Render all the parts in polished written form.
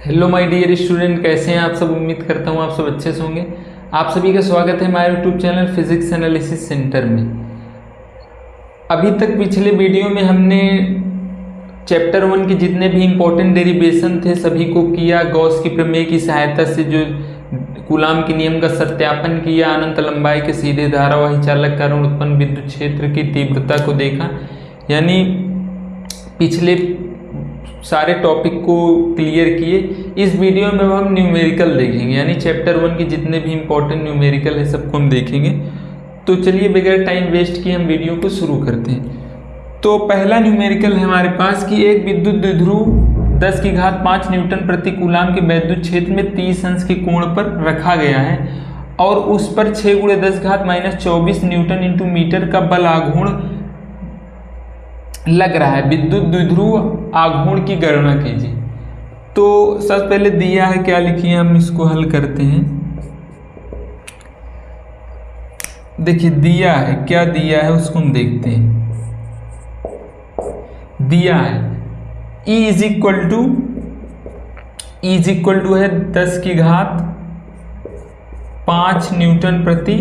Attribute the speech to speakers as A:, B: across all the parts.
A: Hello my dear student, कैसे हैं आप सब। उम्मीद करता हूँ आप सब अच्छे से होंगे। आप सभी का स्वागत है हमारे YouTube channel physics analysis centre में। अभी तक पिछले वीडियो में हमने चैप्टर 1 के जितने भी इम्पोर्टेंट डेरिवेशन थे सभी को किया। गॉस की प्रमेय की सहायता से जो कूलाम के नियम का सत्यापन किया, अनंत लंबाई के सीधे धारावाही चालक कारण उत्पन्न विद्युत क्षेत्र की तीव्रता को देखा। यानी पिछले सारे टॉपिक को क्लियर किए। इस वीडियो में हम न्यूमेरिकल देखेंगे, यानी चैप्टर 1 के जितने भी इम्पोर्टेंट न्यूमेरिकल है सबको हम देखेंगे। तो चलिए बगैर टाइम वेस्ट किए हम वीडियो को शुरू करते हैं। तो पहला न्यूमेरिकल है हमारे पास कि एक विद्युत द्विध्रुव 10⁵ न्यूटन प्रति कूलाम के वैद्युत क्षेत्र में 30 अंश के कोण पर रखा गया है और उस पर 6×10⁻24 न्यूटन इंटू मीटर का बल आघूर्ण लग रहा है। विद्युत द्विध्रुव आघूर्ण की गणना कीजिए। तो सबसे पहले दिया है, क्या लिखिए, हम इसको हल करते हैं। देखिए दिया है, क्या दिया है उसको हम देखते हैं। दिया है E इज इक्वल टू है 10⁵ न्यूटन प्रति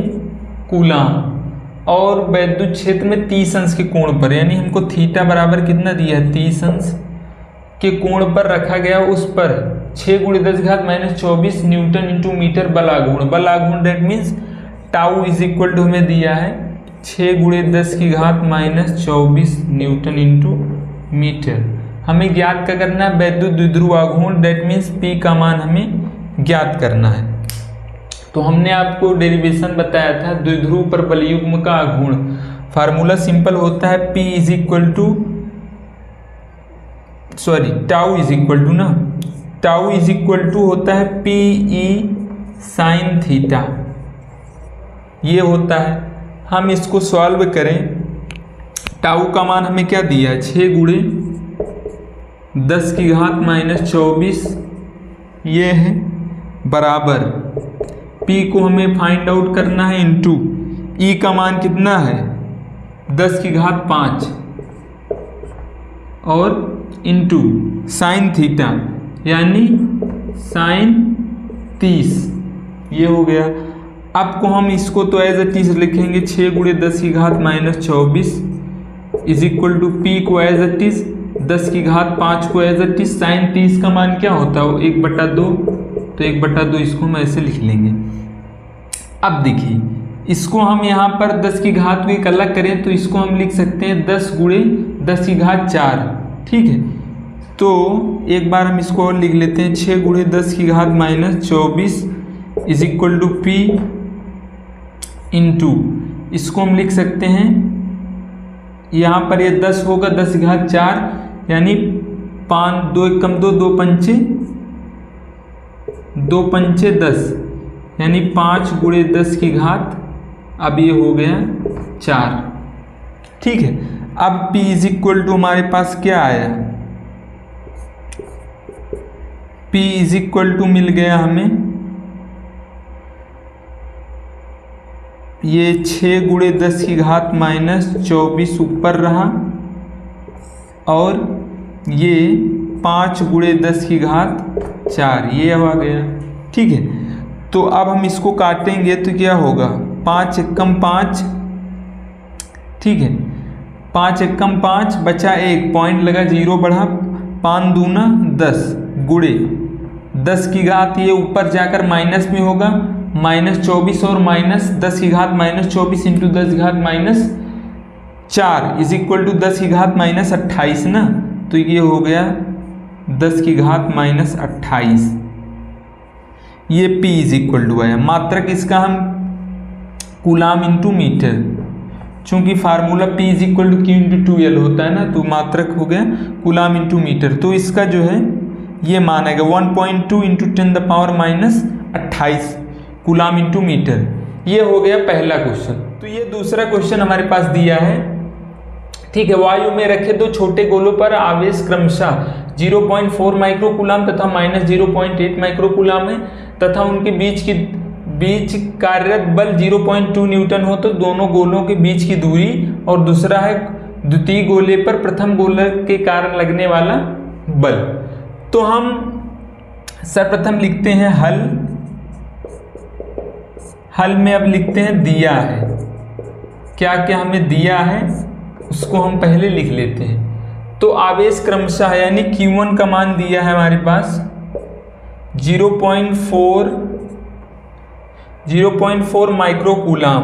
A: कूलाम और वैद्युत क्षेत्र में 30 अंश के कोण पर, यानी हमको थीटा बराबर कितना दिया है, 30 अंश के कोण पर रखा गया। उस पर 6×10⁻24 न्यूटन इंटू मीटर बल आघूर्ण that means tau is equal to हमें दिया है 6×10⁻24 न्यूटन इंटू मीटर। हमें ज्ञात क्या करना है, वैद्युत द्विध्रुव आघूर्ण डेट मीन्स P का मान हमें ज्ञात करना है। तो हमने आपको डेरिवेशन बताया था द्विध्रुव पर बलयुग्म का आघूर्ण। फार्मूला सिंपल होता है टाउ इज इक्वल टू होता है PE साइन थीटा, ये होता है। हम इसको सॉल्व करें, टाउ का मान हमें क्या दिया है, 6×10⁻24 ये है बराबर P को हमें फाइंड आउट करना है इंटू E का मान कितना है 10⁵ और इंटू साइन थीटा यानी साइन 30, ये हो गया। अब को हम इसको तो एज इट इज लिखेंगे 6×10⁻24 इज इक्वल टू P को एज इट इज 10⁵ को एज इट इज साइन 30 का मान क्या होता है 1/2, तो 1/2 इसको हम ऐसे लिख लेंगे। अब देखिए इसको हम यहाँ पर 10⁵ को एक अलग करें तो इसको हम लिख सकते हैं 10×10⁴, ठीक है। तो एक बार हम इसको और लिख लेते हैं 6×10⁻24 is equal to P into, इसको हम लिख सकते हैं यहाँ पर ये 10 होगा 10⁴, यानी 5 2 1 2 2 पंचे 10, यानी 5×10⁵, अब ये हो गया 4, ठीक है। अब P इज इक्वल टू हमारे पास क्या आया, P इज इक्वल टू मिल गया हमें ये 6×10⁻24 ऊपर रहा और ये 5×10⁴, ये अब आ गया, ठीक है। तो अब हम इसको काटेंगे तो क्या होगा, 5 एकम 5, ठीक है, 5 एकम 5 बचा 1, पॉइंट लगा 0 बढ़ा, 5 दूना 10 गुणे 10⁵, ये ऊपर जाकर माइनस में होगा -24 और -10⁻24 इंटू 10⁻⁻4 इज इक्वल टू 10⁻⁻28 ना, तो ये हो गया 10⁻⁻28, ये P इज इक्वल टू आया। मात्रक इसका हम कूलाम इंटू मीटर, चूंकि formula P is equal to Q into 2L होता है ना, तो मात्रक हो गया कूलाम इंटू मीटर। तो इसका जो है ये मान आएगा 1.2 इंटू 10⁻28 कूलाम इंटू मीटर। ये हो गया पहला क्वेश्चन। तो ये दूसरा क्वेश्चन हमारे पास दिया है, ठीक है। वायु में रखे दो छोटे गोलों पर आवेश क्रमशः 0.4 माइक्रो कूलाम तथा -0.8 माइक्रो कूलाम है तथा उनके बीच कार्यरत बल 0.2 न्यूटन हो, तो दोनों गोलों के बीच की दूरी, और दूसरा है द्वितीय गोले पर प्रथम गोले के कारण लगने वाला बल। तो हम सर्वप्रथम लिखते हैं हल। हल में अब लिखते हैं दिया है, क्या क्या हमें दिया है उसको हम पहले लिख लेते हैं। तो आवेश क्रमशः यानी Q1 का मान दिया है हमारे पास 0.4 माइक्रोकूलाम,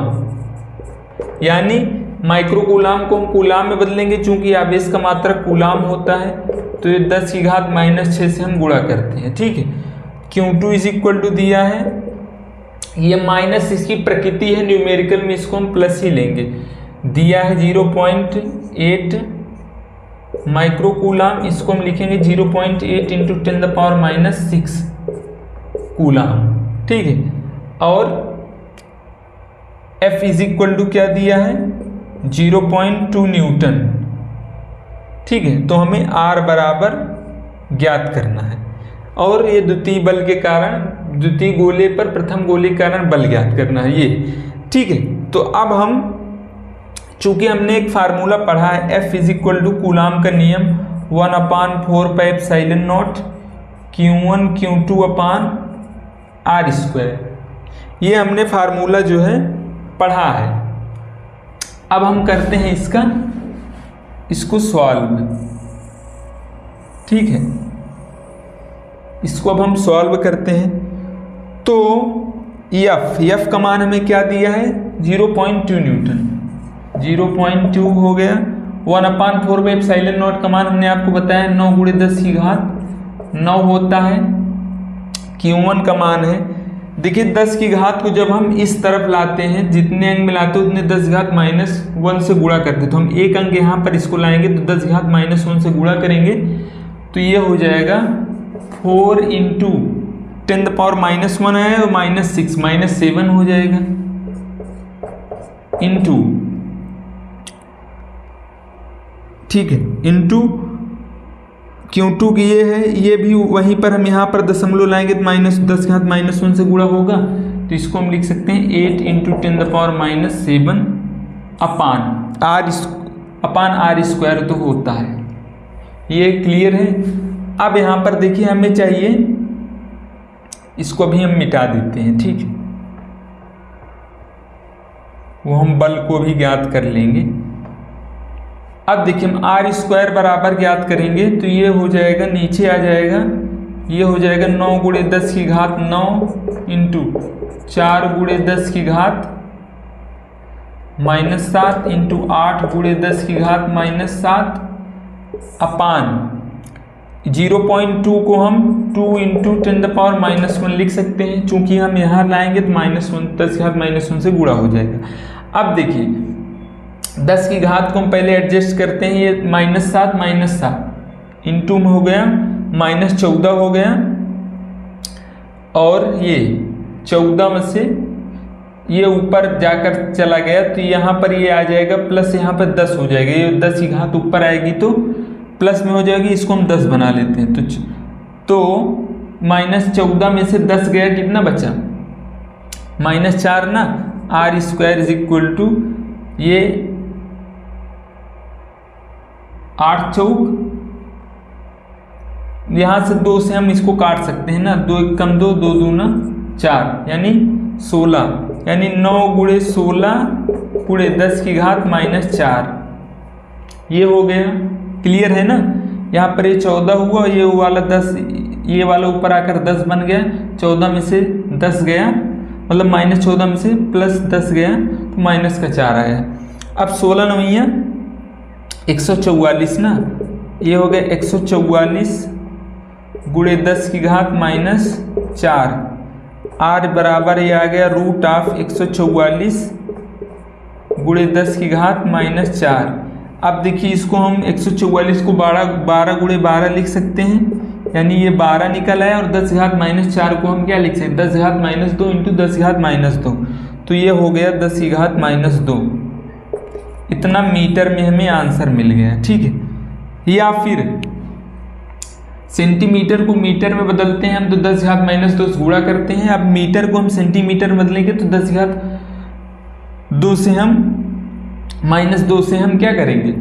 A: यानी माइक्रोकूलाम को हम कूलाम में बदलेंगे, चूंकि आवेश का मात्रक कूलाम होता है तो ये 10⁻⁻6 से हम गुणा करते हैं। ठीक है, Q2 इज इक्वल टू दिया है, ये माइनस इसकी प्रकृति है, न्यूमेरिकल में इसको हम प्लस ही लेंगे। दिया है 0.8 माइक्रोकूलाम, इसको हम लिखेंगे 0.8 × 10⁻⁻6 कूलाम। ठीक है, और F इज इक्वल टू क्या दिया है 0.2 न्यूटन। ठीक है, तो हमें R बराबर ज्ञात करना है, और ये द्वितीय बल के कारण, द्वितीय गोले पर प्रथम गोले के कारण बल ज्ञात करना है ये। ठीक है, तो अब हम चूंकि हमने एक फार्मूला पढ़ा है F is equal to coulomb का नियम 1/4πε0 Q1 Q2/r², ये हमने फार्मूला जो है पढ़ा है। अब हम करते हैं इसको सॉल्व। ठीक है, इसको अब हम सॉल्व करते हैं। तो F का मान हमें क्या दिया है 0.2 न्यूटन, 0.2 हो गया। 1/4πε0 का मान हमने आपको बताया 9 × 10⁻9 होता है। Q1 का मान है, देखिए 10 की घात को जब हम इस तरफ लाते हैं, जितने अंक में लाते हैं उतने 10⁻−1 से गुणा करते हैं। तो हम एक अंक यहाँ पर इसको लाएंगे तो 10⁻−1 से गुणा करेंगे तो ये हो जाएगा 4 × 10⁻−1 है और -6 -7 हो जाएगा इंटू, ठीक है, इंटू Q2 की ये है, ये भी वहीं पर हम यहाँ पर दशमलव लाएंगे तो -10⁻−1 से गुणा होगा, तो इसको हम लिख सकते हैं 8 × 10⁻7 अपान r² तो होता है। ये क्लियर है। अब यहाँ पर देखिए हमें चाहिए, इसको अभी हम मिटा देते हैं। ठीक है, वो हम बल को भी ज्ञात कर लेंगे। अब देखिए हम r² बराबर ज्ञात करेंगे तो ये हो जाएगा, नीचे आ जाएगा, ये हो जाएगा 9 × 10⁻9 इंटू 4 × 10⁻7 इंटू 8 × 10⁻7 अपान 0.2 को हम 2 × 10⁻−1 लिख सकते हैं, चूंकि हम यहाँ लाएंगे तो -10⁻−1 से गुणा हो जाएगा। अब देखिए 10 की घात को हम पहले एडजस्ट करते हैं, ये -7 इंटू में हो गया -14 हो गया, और ये 14 में से ये ऊपर जाकर चला गया तो यहाँ पर ये आ जाएगा प्लस, यहाँ पर 10 हो जाएगा, ये 10 की घात ऊपर आएगी तो प्लस में हो जाएगी, इसको हम 10 बना लेते हैं। तो -14 में से 10 गया, कितना बचा -4 ना, r² इज इक्वल टू ये 8 चौक, यहाँ से 2 से हम इसको काट सकते हैं ना, 2 × 2 2 दूना 4 यानी 16, यानी 9 × 16 × 10 की घात -4, ये हो गया। क्लियर है ना। यहाँ पर ये 14 हुआ, ये वाला 10, ये वाला ऊपर आकर 10 बन गया, 14 में से 10 गया, मतलब -14 में से +10 गया तो -4 आया। अब 16 9 144 ना, ये हो गया 144 × 10 की घात -4, r बराबर ये आ गया √144 × 10 की घात -4। अब देखिए इसको हम 144 को 12 × 12 लिख सकते हैं, यानी ये 12 निकल आया, और 10 घात -4 को हम क्या लिख सकते हैं 10 घात -2 इंटू 10 घात -2, तो ये हो गया 10 की घात -2। इतना मीटर में हमें आंसर मिल गया। ठीक है, या फिर सेंटीमीटर को मीटर में बदलते हैं हम तो 10 घात -2 से गुणा करते हैं। अब मीटर को हम सेंटीमीटर में बदलेंगे तो 10 घात 2 से हम -2 से हम क्या करेंगे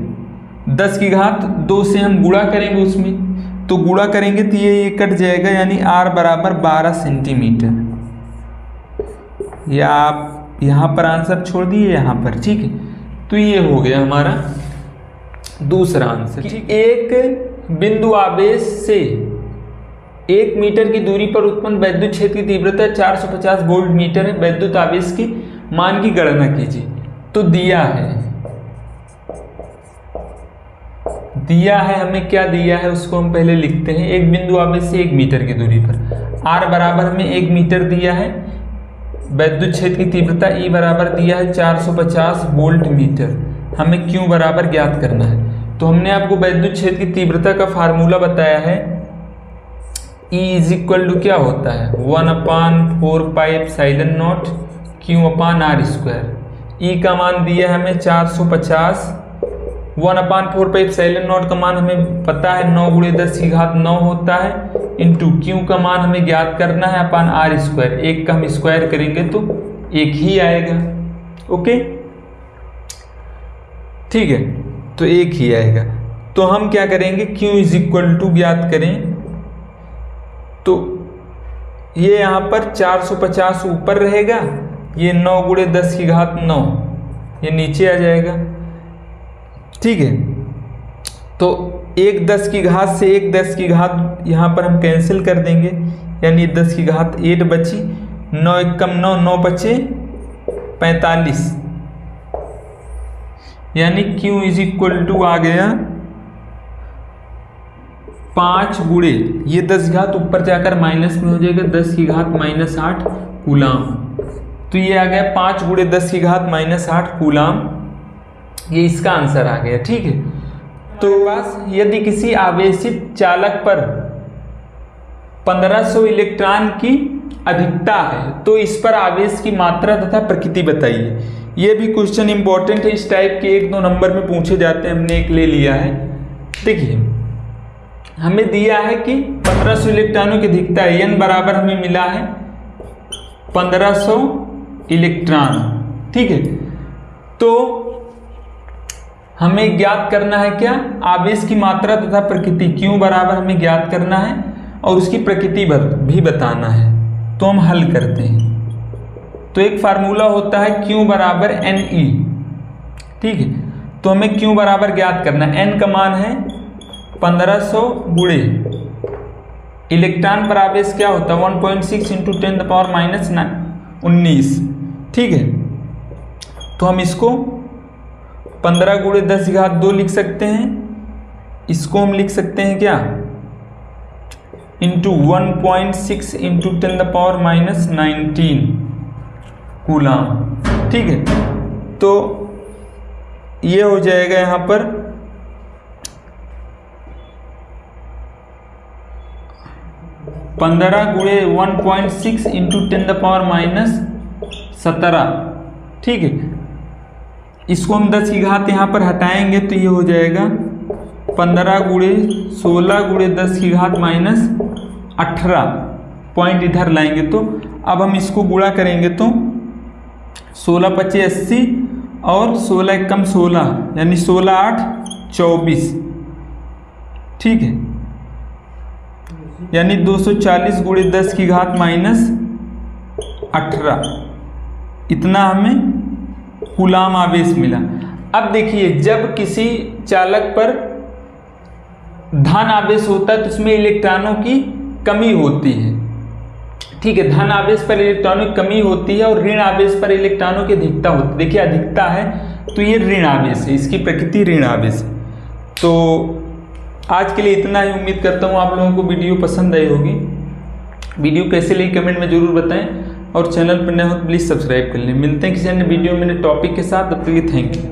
A: 10 की घात 2 से हम गुणा करेंगे उसमें, तो गुणा करेंगे तो ये कट जाएगा, यानी r बराबर 12 सेंटीमीटर। या आप यहाँ पर आंसर छोड़ दिए यहाँ पर, ठीक है। तो ये हो गया हमारा दूसरा आंसर। एक बिंदु आवेश से 1 मीटर की दूरी पर उत्पन्न वैद्युत क्षेत्र की तीव्रता 450 वोल्ट मीटर है। वैद्युत आवेश की मान की गणना कीजिए। तो दिया है हमें क्या दिया है उसको हम पहले लिखते हैं। एक बिंदु आवेश से 1 मीटर की दूरी पर r बराबर हमें 1 मीटर दिया है। वैद्युत क्षेत्र की तीव्रता E बराबर दिया है 450 वोल्ट मीटर। हमें Q बराबर ज्ञात करना है। तो हमने आपको वैद्युत क्षेत्र की तीव्रता का फार्मूला बताया है। E इज इक्वल टू क्या होता है 1/4πε0 Q/r²। E का मान दिया है हमें 450। 1/4πε0 का मान हमें पता है 9 × 10⁹ होता है। इंटू Q का मान हमें ज्ञात करना है अपान r²। एक का हम स्क्वायर करेंगे तो एक ही आएगा। ओके, ठीक है, तो एक ही आएगा। तो हम क्या करेंगे, Q इज इक्वल टू ज्ञात करें तो ये यहाँ पर 450 ऊपर रहेगा, ये 9 × 10⁹ ये नीचे आ जाएगा, ठीक है। तो 1 10 की घात से 1 10 की घात यहाँ पर हम कैंसिल कर देंगे, यानी 10 की घात 8 बची। 9 × 1 = 9, 9 बचे 45, यानी Q इज इक्वल टू आ गया 5 गुणे ये 10 घात ऊपर जाकर माइनस में हो जाएगा 10 की घात -8 कूलाम। तो ये आ गया 5 × 10 की घात -8 कूलाम। ये इसका आंसर आ गया, ठीक है। तो बस यदि किसी आवेशित चालक पर 1500 इलेक्ट्रॉन की अधिकता है तो इस पर आवेश की मात्रा तथा प्रकृति बताइए। ये भी क्वेश्चन इंपॉर्टेंट है, इस टाइप के 1-2 नंबर में पूछे जाते हैं। हमने एक ले लिया है। देखिए हमें दिया है कि 1500 इलेक्ट्रॉनों की अधिकता है। n बराबर हमें मिला है 1500 इलेक्ट्रॉन, ठीक है। तो हमें ज्ञात करना है क्या, आवेश की मात्रा तथा प्रकृति। Q बराबर हमें ज्ञात करना है और उसकी प्रकृति भी बताना है। तो हम हल करते हैं। तो एक फार्मूला होता है Q बराबर NE, ठीक है। तो हमें Q बराबर ज्ञात करना है। N का मान है 1500 गुणे इलेक्ट्रॉन पर आवेश क्या होता है 1.6 × 10⁻⁻19, ठीक है। तो हम इसको 15 × 10⁻2 लिख सकते हैं। इसको हम लिख सकते हैं क्या इंटू 1.6 × 10⁻⁻19 कूलाम, ठीक है। तो ये हो जाएगा यहाँ पर 15 × 1.6 × 10⁻⁻17, ठीक है। इसको हम 10 की घात यहाँ पर हटाएंगे तो ये हो जाएगा 15 × 16 × 10 की घात -18। पॉइंट इधर लाएंगे तो अब हम इसको गुणा करेंगे तो 16 × 25 = 80 और 16 × 1 = 16, यानी 16 × 8 = 24, ठीक है। यानी 240 × 10 की घात -18, इतना हमें कूलाम आवेश मिला। अब देखिए जब किसी चालक पर धन आवेश होता है तो उसमें इलेक्ट्रॉनों की कमी होती है, ठीक है। धन आवेश पर इलेक्ट्रॉनों की कमी होती है और ऋण आवेश पर इलेक्ट्रॉनों की अधिकता होती है। देखिए अधिकता है तो ये ऋण आवेश है, इसकी प्रकृति ऋण आवेश है। तो आज के लिए इतना ही। उम्मीद करता हूँ आप लोगों को वीडियो पसंद आई होगी। वीडियो कैसे लगी कमेंट में जरूर बताएं और चैनल पर नए हो तो प्लीज़ सब्सक्राइब कर लें। मिलते हैं किसी अन्य वीडियो में नए टॉपिक के साथ। तब तक के लिए थैंक यू।